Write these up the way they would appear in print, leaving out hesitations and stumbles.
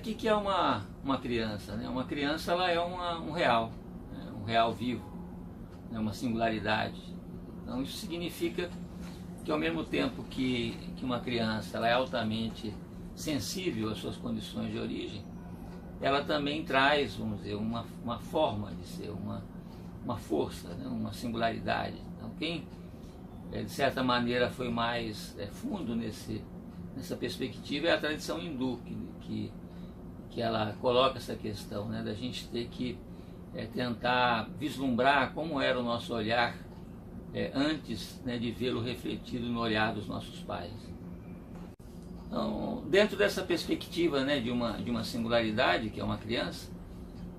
Que é uma criança? Né? Uma criança ela é um real, né? Um real vivo, né? Uma singularidade. Então isso significa que ao mesmo tempo que uma criança ela é altamente sensível às suas condições de origem, ela também traz, vamos dizer, uma forma de ser, uma força, né? Uma singularidade. Então quem de certa maneira foi mais fundo nessa perspectiva é a tradição hindu, que ela coloca essa questão, né, da gente ter que tentar vislumbrar como era o nosso olhar antes, né, de vê-lo refletido no olhar dos nossos pais. Então, dentro dessa perspectiva, né, de uma singularidade, que é uma criança,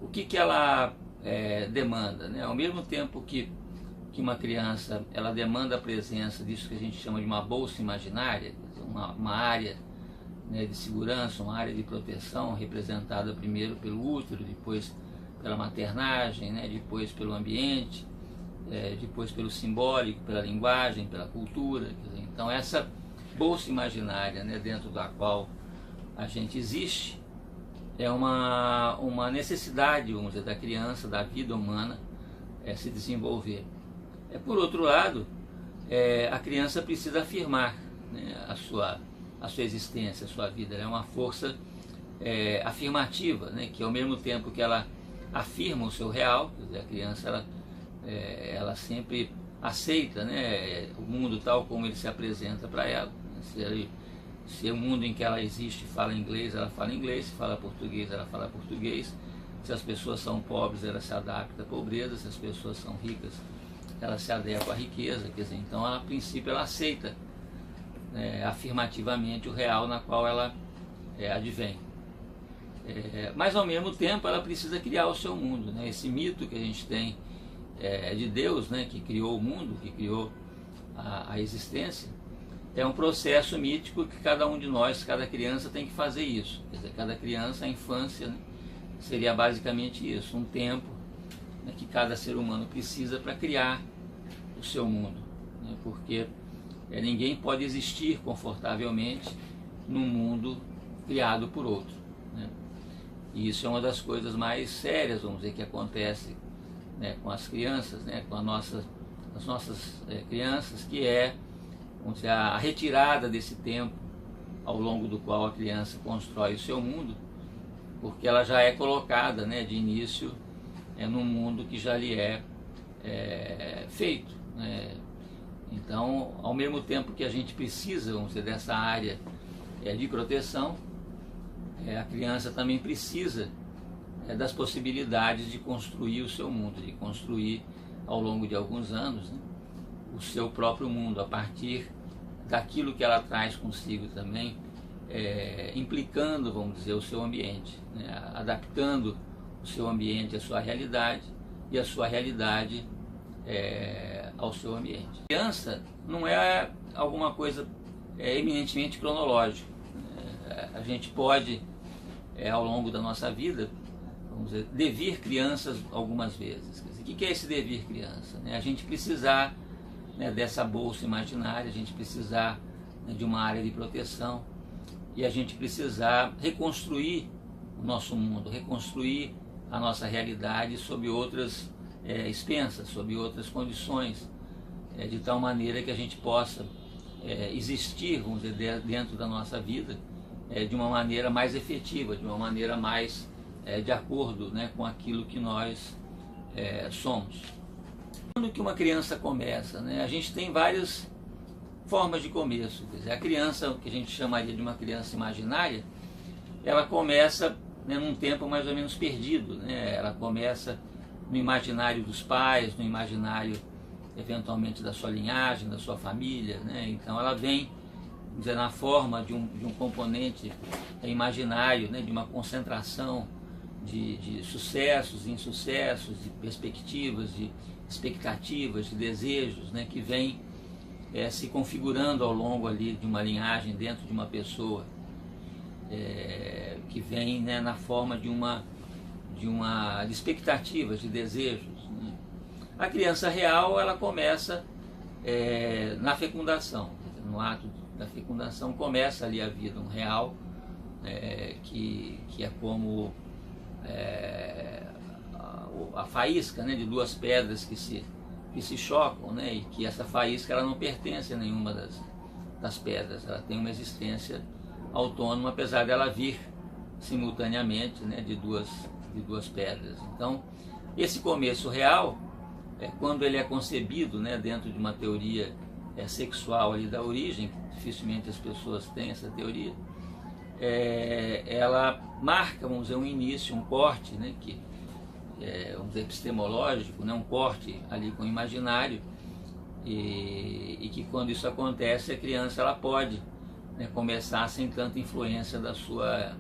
o que ela demanda? Né? Ao mesmo tempo que uma criança ela demanda a presença disso que a gente chama de uma bolsa imaginária, uma área, né, de segurança, uma área de proteção representada primeiro pelo útero, depois pela maternagem, né, depois pelo ambiente, depois pelo simbólico, pela linguagem, pela cultura. Quer dizer, então essa bolsa imaginária, né, dentro da qual a gente existe é uma necessidade, vamos dizer, da criança, da vida humana se desenvolver. Por outro lado, a criança precisa afirmar, né, a sua existência, a sua vida. Ela é uma força afirmativa, né, que ao mesmo tempo que ela afirma o seu real, quer dizer, a criança ela sempre aceita, né, o mundo tal como ele se apresenta para ela. Se o mundo em que ela existe fala inglês, ela fala inglês, se fala português, ela fala português. Se as pessoas são pobres, ela se adapta à pobreza, se as pessoas são ricas, ela se adequa à riqueza. Quer dizer, então a princípio ela aceita afirmativamente o real na qual ela advém. Mas ao mesmo tempo ela precisa criar o seu mundo, né? Esse mito que a gente tem de Deus, né, que criou o mundo, que criou a existência, é um processo mítico que cada um de nós, cada criança tem que fazer isso. Quer dizer, cada criança, a infância, né, seria basicamente isso, um tempo, né, que cada ser humano precisa para criar o seu mundo, né, porque ninguém pode existir confortavelmente num mundo criado por outro, né? E isso é uma das coisas mais sérias, vamos dizer, que acontece, né, com as crianças, né, com as nossas crianças, que vamos dizer, a retirada desse tempo ao longo do qual a criança constrói o seu mundo, porque ela já é colocada, né, de início num mundo que já lhe é feito, né? Então, ao mesmo tempo que a gente precisa, vamos dizer, dessa área de proteção, a criança também precisa das possibilidades de construir o seu mundo, de construir ao longo de alguns anos, né, o seu próprio mundo, a partir daquilo que ela traz consigo também, implicando, vamos dizer, o seu ambiente, né, adaptando o seu ambiente à sua realidade e a sua realidade ao seu ambiente. A criança não é alguma coisa eminentemente cronológica. A gente pode, ao longo da nossa vida, vamos dizer, devir crianças algumas vezes. Quer dizer, o que é esse devir criança? A gente precisar, né, dessa bolsa imaginária, a gente precisar, né, de uma área de proteção, e a gente precisar reconstruir o nosso mundo, reconstruir a nossa realidade sob outras expensas, sob outras condições, de tal maneira que a gente possa existir, vamos dizer, dentro da nossa vida de uma maneira mais efetiva, de uma maneira mais de acordo, né, com aquilo que nós somos. Quando que uma criança começa, né, a gente tem várias formas de começo. Quer dizer, a criança, que a gente chamaria de uma criança imaginária, ela começa, né, num tempo mais ou menos perdido, né? Ela começa no imaginário dos pais, no imaginário eventualmente da sua linhagem, da sua família, né? Então ela vem, vamos dizer, na forma de um componente imaginário, né, de uma concentração de sucessos e insucessos, de perspectivas, de expectativas, de desejos, né, que vem se configurando ao longo ali de uma linhagem dentro de uma pessoa, que vem, né, na forma de expectativas, de desejos, né? A criança real, ela começa na fecundação. No ato da fecundação começa ali a vida, um real que que é como a faísca, né, de duas pedras que se chocam, né, e que essa faísca ela não pertence a nenhuma das pedras, ela tem uma existência autônoma, apesar dela vir simultaneamente, né, de duas pedras. Então, esse começo real, quando ele é concebido, né, dentro de uma teoria sexual ali da origem, dificilmente as pessoas têm essa teoria, ela marca, vamos dizer, um início, um corte, né, que vamos dizer, epistemológico, né, um corte ali com o imaginário, e que quando isso acontece, a criança ela pode, né, começar sem tanta influência da sua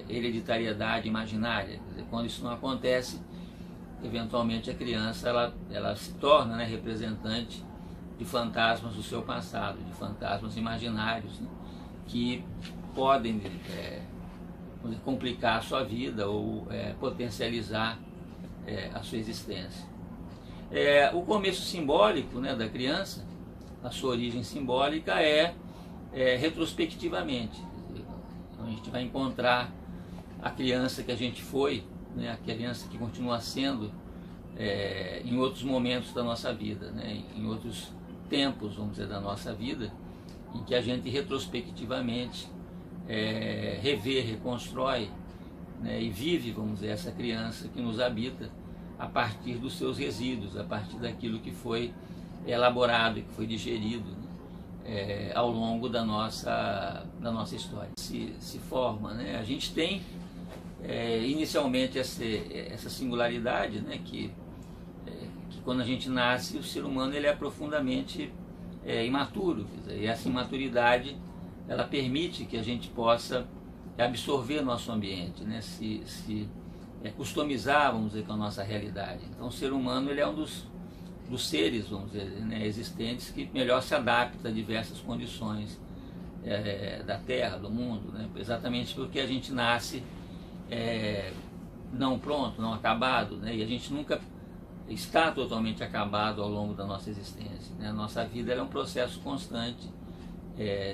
hereditariedade imaginária. Quer dizer, quando isso não acontece, eventualmente a criança ela se torna, né, representante de fantasmas do seu passado, de fantasmas imaginários, né, que podem complicar a sua vida ou potencializar a sua existência. O começo simbólico, né, da criança, a sua origem simbólica retrospectivamente. A gente vai encontrar a criança que a gente foi, né, a criança que continua sendo em outros momentos da nossa vida, né, em outros tempos, vamos dizer, da nossa vida, em que a gente retrospectivamente revê, reconstrói, né, e vive, vamos dizer, essa criança que nos habita a partir dos seus resíduos, a partir daquilo que foi elaborado e que foi digerido, né, ao longo da nossa história. Se forma, né? A gente tem inicialmente essa singularidade, né, que quando a gente nasce, o ser humano ele é profundamente imaturo, quer dizer, e essa imaturidade ela permite que a gente possa absorver nosso ambiente, né, se customizar, vamos dizer, com a nossa realidade. Então o ser humano ele é um dos seres, vamos dizer, né, existentes que melhor se adapta a diversas condições da Terra, do mundo, né, exatamente porque a gente nasce não pronto, não acabado, né, e a gente nunca está totalmente acabado ao longo da nossa existência, né. A nossa vida é um processo constante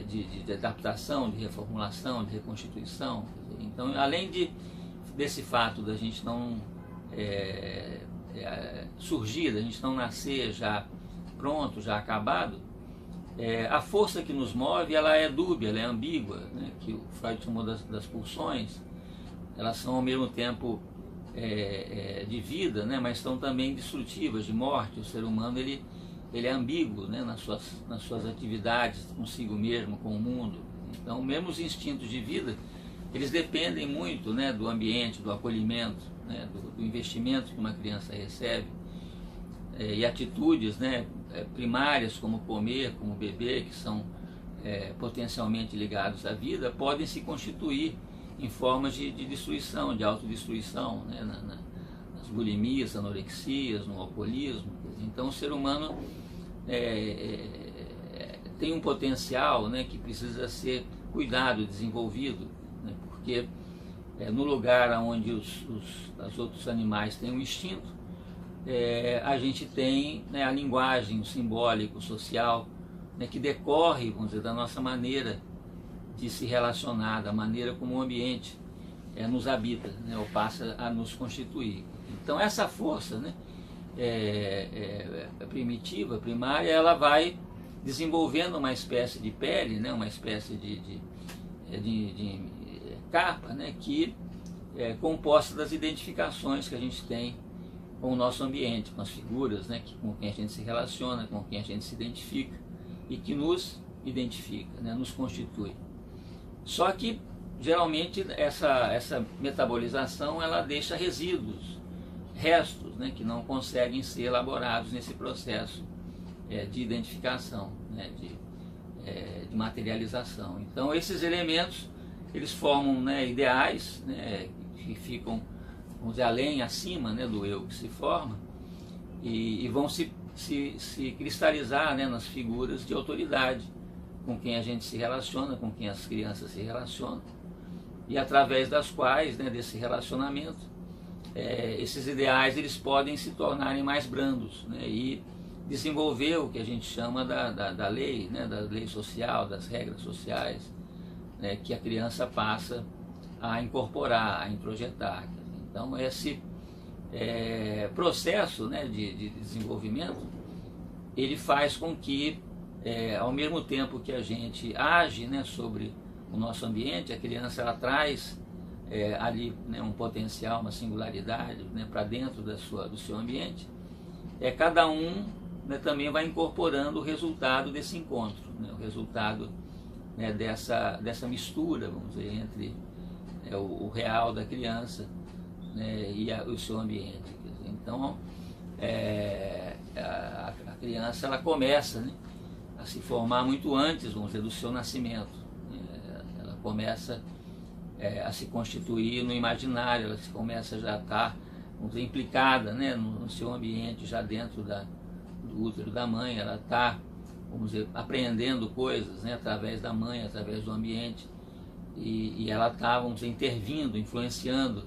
de adaptação, de reformulação, de reconstituição. Então, além desse fato da gente não surgir, da gente não nascer já pronto, já acabado, a força que nos move ela é dúbia, ela é ambígua, né, que o Freud chamou das pulsões. Elas são ao mesmo tempo de vida, né, mas são também destrutivas, de morte. O ser humano ele é ambíguo, né, nas suas atividades consigo mesmo, com o mundo. Então, mesmo os instintos de vida, eles dependem muito, né, do ambiente, do acolhimento, né, do investimento que uma criança recebe, e atitudes, né, primárias como comer, como beber, que são potencialmente ligados à vida, podem se constituir em formas de destruição, de autodestruição, né, nas bulimias, anorexias, no alcoolismo. Então o ser humano tem um potencial, né, que precisa ser cuidado, desenvolvido, né, porque no lugar onde os outros animais têm um instinto, a gente tem, né, a linguagem, o simbólico, o social, né, que decorre, vamos dizer, da nossa maneira de se relacionar, da maneira como o ambiente nos habita, né, ou passa a nos constituir. Então essa força, né, primitiva, primária, ela vai desenvolvendo uma espécie de pele, né, uma espécie de capa, né, que é composta das identificações que a gente tem com o nosso ambiente, com as figuras, né, com quem a gente se relaciona, com quem a gente se identifica e que nos identifica, né, nos constitui. Só que geralmente essa metabolização ela deixa resíduos, restos, né, que não conseguem ser elaborados nesse processo de identificação, né, de materialização. Então esses elementos eles formam, né, ideais, né, que ficam, vamos dizer, além, acima, né, do eu que se forma e vão se cristalizar, né, nas figuras de autoridade com quem a gente se relaciona, com quem as crianças se relacionam e através das quais, né, desse relacionamento, esses ideais eles podem se tornarem mais brandos, né, e desenvolver o que a gente chama da lei, né, da lei social, das regras sociais, né, que a criança passa a incorporar, a introjetar. Então esse processo, né, de desenvolvimento, ele faz com que, ao mesmo tempo que a gente age, né, sobre o nosso ambiente, a criança ela traz ali, né, um potencial, uma singularidade, né, para dentro do seu ambiente. Cada um, né, também vai incorporando o resultado desse encontro, né, o resultado, né, dessa mistura, vamos dizer, entre o real da criança, né, e o seu ambiente. Então, a criança ela começa, né, a se formar muito antes, vamos dizer, do seu nascimento. Ela começa a se constituir no imaginário, ela começa já a estar, vamos dizer, implicada, né, no seu ambiente, já dentro do útero da mãe. Ela está, vamos dizer, aprendendo coisas, né, através da mãe, através do ambiente, e ela está, vamos dizer, intervindo, influenciando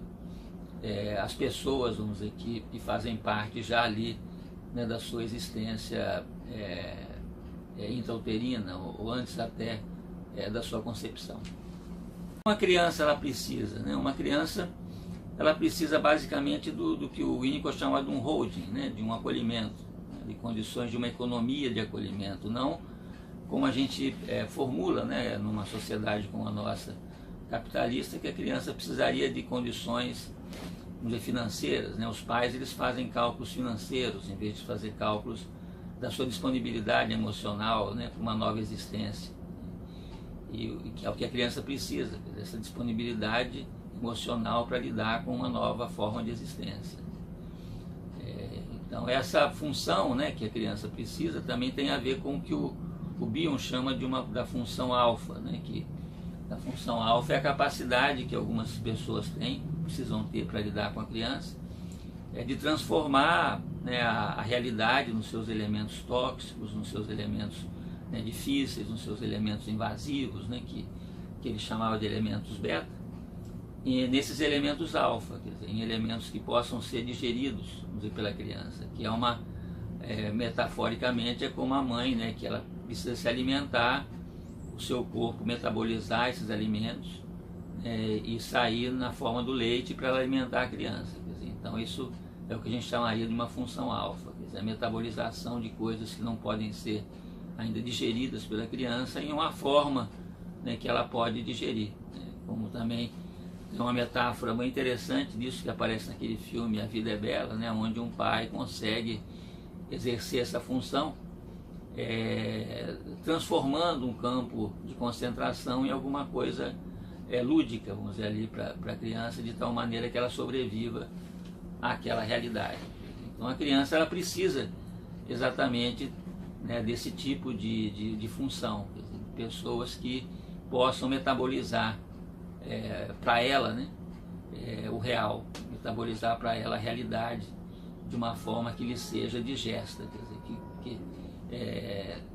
as pessoas, vamos dizer, que fazem parte já ali, né, da sua existência intrauterina, ou antes até da sua concepção. Uma criança ela precisa, né, ela precisa basicamente do que o Winnicott chama de um holding, né, de um acolhimento, né, de condições de uma economia de acolhimento, não como a gente formula, né, numa sociedade como a nossa, capitalista, que a criança precisaria de condições, vamos dizer, financeiras, né? Os pais eles fazem cálculos financeiros em vez de fazer cálculos da sua disponibilidade emocional, né, para uma nova existência, e que é o que a criança precisa, essa disponibilidade emocional para lidar com uma nova forma de existência. Então essa função, né, que a criança precisa também tem a ver com o que o Bion chama da função alfa, né, que a função alfa é a capacidade que algumas pessoas precisam ter para lidar com a criança, de transformar, né, a realidade nos seus elementos tóxicos, nos seus elementos, né, difíceis, nos seus elementos invasivos, né, que ele chamava de elementos beta, e nesses elementos alfa, quer dizer, em elementos que possam ser digeridos, vamos dizer, pela criança, que metaforicamente é como a mãe, né, que ela precisa se alimentar, o seu corpo metabolizar esses alimentos e sair na forma do leite para alimentar a criança. Quer dizer, então isso é o que a gente chamaria de uma função alfa, quer dizer, a metabolização de coisas que não podem ser ainda digeridas pela criança em uma forma, né, que ela pode digerir, né? Como também tem uma metáfora muito interessante disso que aparece naquele filme A Vida é Bela, né, onde um pai consegue exercer essa função, transformando um campo de concentração em alguma coisa lúdica, vamos dizer, ali para a criança, de tal maneira que ela sobreviva àquela realidade. Então a criança ela precisa exatamente, né, desse tipo de função, pessoas que possam metabolizar para ela, né, o real, metabolizar para ela a realidade de uma forma que lhe seja digesta, quer dizer, que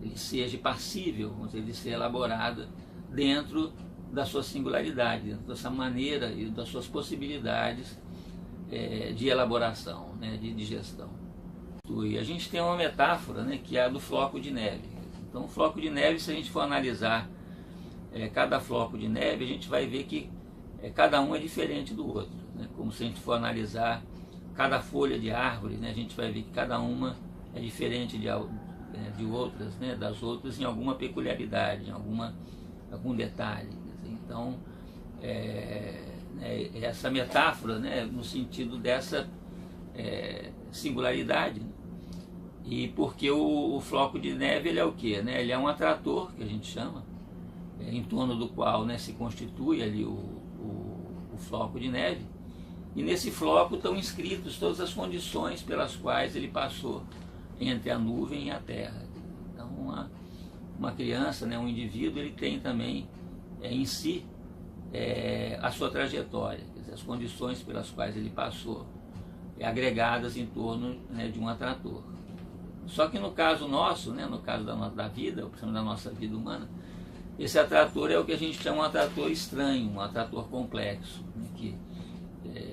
ele seja passível, vamos dizer, de ser elaborada dentro da sua singularidade, dentro dessa maneira e das suas possibilidades de elaboração, né, de digestão. E a gente tem uma metáfora, né, que é a do floco de neve. Então, o floco de neve, se a gente for analisar cada floco de neve, a gente vai ver que cada um é diferente do outro, né? Como se a gente for analisar cada folha de árvore, né, a gente vai ver que cada uma é diferente de outras, né, das outras em alguma peculiaridade, em algum detalhe. Então, essa metáfora, né, no sentido dessa singularidade, né? E porque o floco de neve ele é o quê? Né? Ele é um atrator, que a gente chama, em torno do qual, né, se constitui ali o floco de neve, e nesse floco estão inscritos todas as condições pelas quais ele passou entre a nuvem e a terra. Então uma criança, né, um indivíduo, ele tem também em si a sua trajetória, quer dizer, as condições pelas quais ele passou, agregadas em torno, né, de um atrator. Só que no caso nosso, né, no caso da vida, ou da nossa vida humana, esse atrator é o que a gente chama de um atrator estranho, um atrator complexo, né, que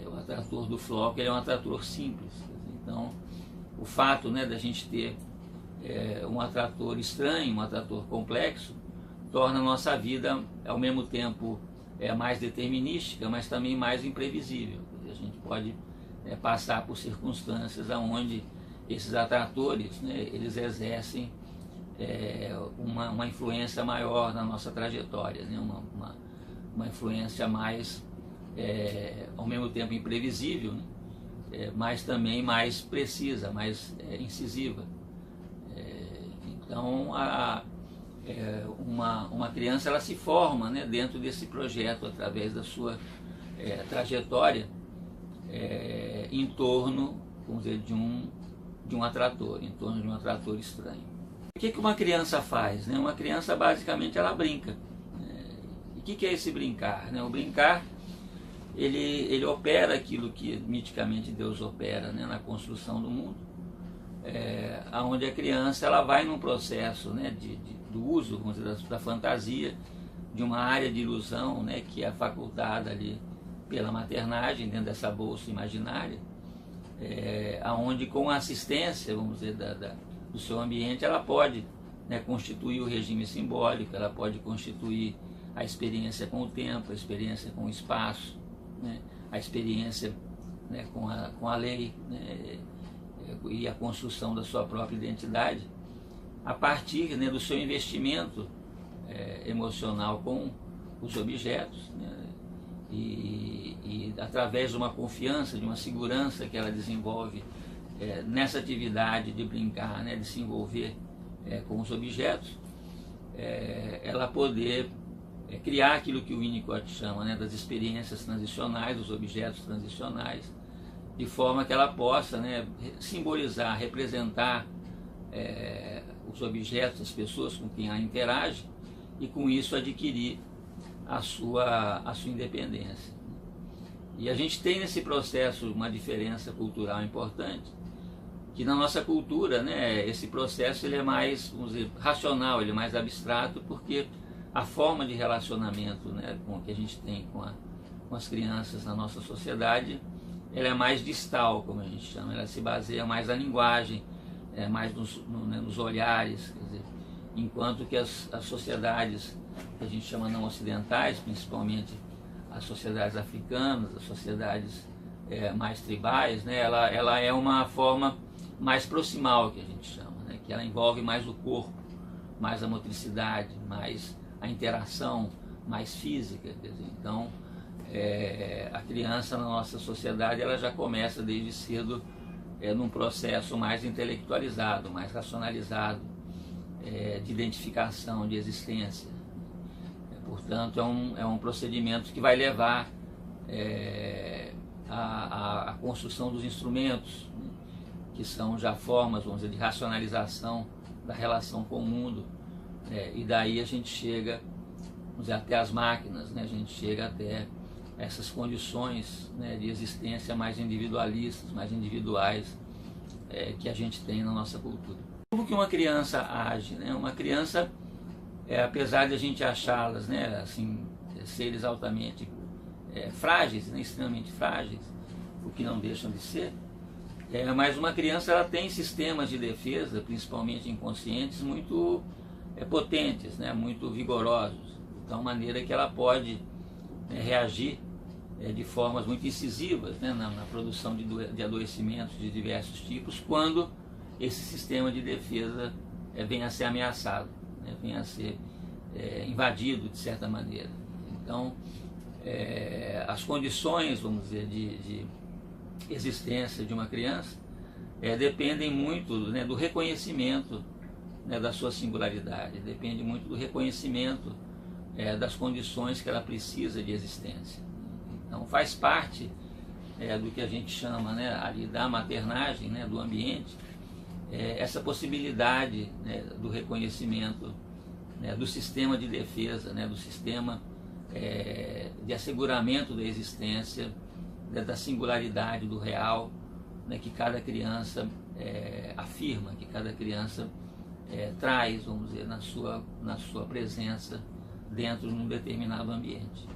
o atrator do floco ele é um atrator simples. Então, o fato, né, da gente ter um atrator estranho, um atrator complexo, torna a nossa vida, ao mesmo tempo, mais determinística, mas também mais imprevisível. A gente pode passar por circunstâncias onde esses atratores, né, eles exercem uma influência maior na nossa trajetória, né, uma influência mais, ao mesmo tempo imprevisível, né, mas também mais precisa, mais incisiva. Então, uma criança, ela se forma, né, dentro desse projeto através da sua trajetória em torno, vamos dizer, de um atrator, em torno de um atrator estranho. O que uma criança faz, né? Uma criança, basicamente, ela brinca. E o que é esse brincar, né? O brincar, ele opera aquilo que miticamente Deus opera, né, na construção do mundo, onde a criança, ela vai num processo, né, do uso, vamos dizer, da fantasia, de uma área de ilusão, né, que é facultada ali pela maternagem, dentro dessa bolsa imaginária, onde, com a assistência, vamos dizer, do seu ambiente, ela pode, né, constituir o regime simbólico, ela pode constituir a experiência com o tempo, a experiência com o espaço, né, a experiência, né, com a lei, né, e a construção da sua própria identidade, a partir, né, do seu investimento emocional com os objetos, né, e através de uma confiança, de uma segurança que ela desenvolve nessa atividade de brincar, né, de se envolver com os objetos, ela poder criar aquilo que o Winnicott chama, né, das experiências transicionais, dos objetos transicionais, de forma que ela possa, né, simbolizar, representar os objetos, as pessoas com quem ela interage, e com isso adquirir a sua independência. E a gente tem nesse processo uma diferença cultural importante, que na nossa cultura, né, esse processo ele é mais, vamos dizer, racional, ele é mais abstrato, porque a forma de relacionamento, né, que a gente tem com as crianças na nossa sociedade, ela é mais distal, como a gente chama, ela se baseia mais na linguagem, mais nos olhares, quer dizer, enquanto que as sociedades que a gente chama não ocidentais, principalmente as sociedades africanas, as sociedades mais tribais, né, ela é uma forma mais proximal, que a gente chama, né, que ela envolve mais o corpo, mais a motricidade, mais a interação, mais física, quer dizer, então a criança na nossa sociedade, ela já começa desde cedo num processo mais intelectualizado, mais racionalizado, de identificação, de existência. Portanto, é um procedimento que vai levar à construção dos instrumentos, né, que são já formas, vamos dizer, de racionalização da relação com o mundo, e daí a gente chega, vamos dizer, até as máquinas, né, a gente chega até essas condições, né, de existência mais individualistas, mais individuais, que a gente tem na nossa cultura. Como que uma criança age, né? Uma criança, apesar de a gente achá-las, né, assim, seres altamente frágeis, né, extremamente frágeis, o que não deixam de ser, mas uma criança, ela tem sistemas de defesa, principalmente inconscientes, muito potentes, né, muito vigorosos, de tal maneira que ela pode reagir de formas muito incisivas, né, na produção de adoecimentos de diversos tipos, quando esse sistema de defesa vem a ser ameaçado, né, vem a ser invadido de certa maneira. Então, as condições, vamos dizer, de existência de uma criança dependem muito, né, do reconhecimento, né, da sua singularidade, depende muito do reconhecimento das condições que ela precisa de existência. Então faz parte do que a gente chama, né, ali da maternagem, né, do ambiente, essa possibilidade, né, do reconhecimento, né, do sistema de defesa, né, do sistema de asseguramento da existência, da singularidade, do real, né, que cada criança afirma, que cada criança traz, vamos dizer, na sua presença dentro de um determinado ambiente.